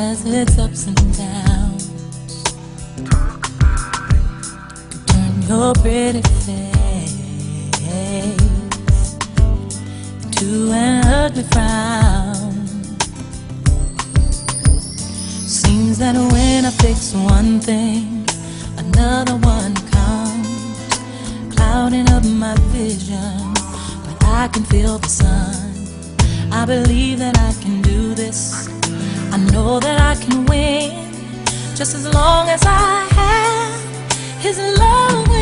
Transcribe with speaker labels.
Speaker 1: has its ups and downs. Turn your pretty face into an ugly frown. Seems that when I fix one thing, another one comes, clouding up my vision. But I can feel the sun. I believe that I can do this. I know that I can win, just as long as I have His love.